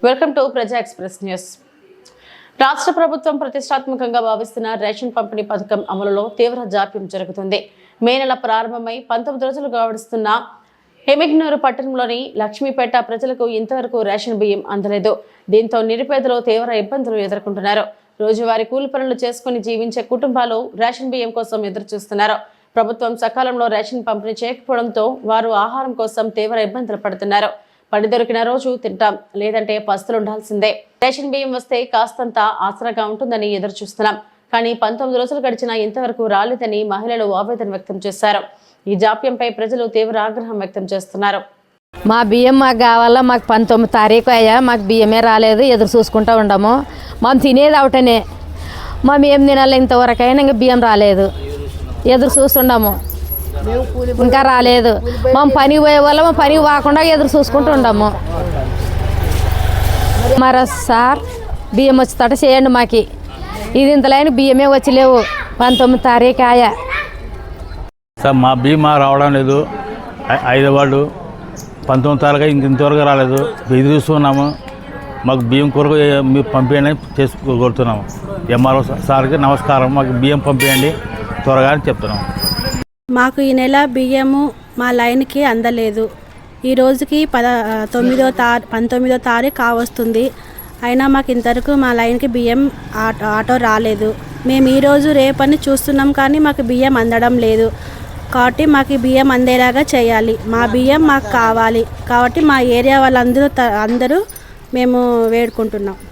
Welcome to ప్రజా express news. రాష్ట్ర ప్రభుత్వం ప్రతిష్టాత్మకంగా భావిస్తున్న రేషన్ పంపిణీ పథకం అమలులో తీవ్ర జాప్యం జరుగుతుంది. మే నెల ప్రారంభమై 19 రోజులు గడుస్తున్న ఎమ్మిగనూరు పట్టణంలోని లక్ష్మీపేట ప్రజలకు ఇంతవరకు రేషన్ బియ్యం అందలేదు. దీంతో నిరుపేదలు తీవ్ర ఇబ్బందులు ఎదుర్కొంటున్నారు. రోజువారీ కూలి పనులు చేసుకుని జీవించే కుటుంబాలు రేషన్ బియ్యం కోసం ఎదురు చూస్తున్నారు. ప్రభుత్వం సకాలంలో రేషన్ పంపిణీ చేయకపోవడంతో వారు ఆహారం కోసం తీవ్ర ఇబ్బందులు పడుతున్నారు. పని దొరికిన రోజు తింటాం, లేదంటే పస్తులు ఉండాల్సిందే. రేషన్ బియ్యం వస్తే కాస్తంత ఆసరాగా ఉంటుందని ఎదురు చూస్తున్నాం. కానీ 19 రోజులు గడిచినా ఇంతవరకు రాలేదని మహిళలు ఆవేదన వ్యక్తం చేశారు. ఈ జాప్యంపై ప్రజలు తీవ్ర ఆగ్రహం వ్యక్తం చేస్తున్నారు. మా బియ్యం మాకు కావాలా, మాకు 19 తారీఖు అయ్యా, మాకు బియ్యమే రాలేదు, ఎదురు చూసుకుంటూ ఉండము. మనం తినేది ఒకటనే, మేము ఏం తినాలి, ఇంతవరకైనా ఇంకా బియ్యం రాలేదు, ఎదురు చూస్తుండము, ఇంకా రాలేదు. మేము పనికి పోయే వాళ్ళ పనికి పోకుండా ఎదురు చూసుకుంటూ ఉండము. మరి సార్ బియ్యం వచ్చేటట్టు చేయండి మాకు. ఇది ఇంతలేని బియ్యమే వచ్చి లేవు, 19 తారీఖు ఆయా. సార్ మా బీమా రావడం లేదు. 5 వాళ్ళు 19 తారీఖు ఇంతవరకు రాలేదు, ఎదురు చూస్తున్నాము. మాకు బియ్యం కొరకు మీరు పంపించండి చేసుకోగలుగుతున్నాము. ఎంఆర్ఓ సార్కి నమస్కారం, మాకు బియ్యం పంపించండి త్వరగా అని చెప్తున్నాము. మాకు ఈ నెల బియ్యము మా లైన్కి అందలేదు. ఈ రోజుకి 19వ తారీఖు కావస్తుంది. అయినా మాకు ఇంతవరకు మా లైన్కి బియ్యం ఆటో రాలేదు. మేము ఈరోజు రేపని చూస్తున్నాం, కానీ మాకు బియ్యం అందడం లేదు. కాబట్టి మాకు బియ్యం అందేలాగా చేయాలి. మా బియ్యం మాకు కావాలి. కాబట్టి మా ఏరియా వాళ్ళందరూ మేము వేడుకుంటున్నాం.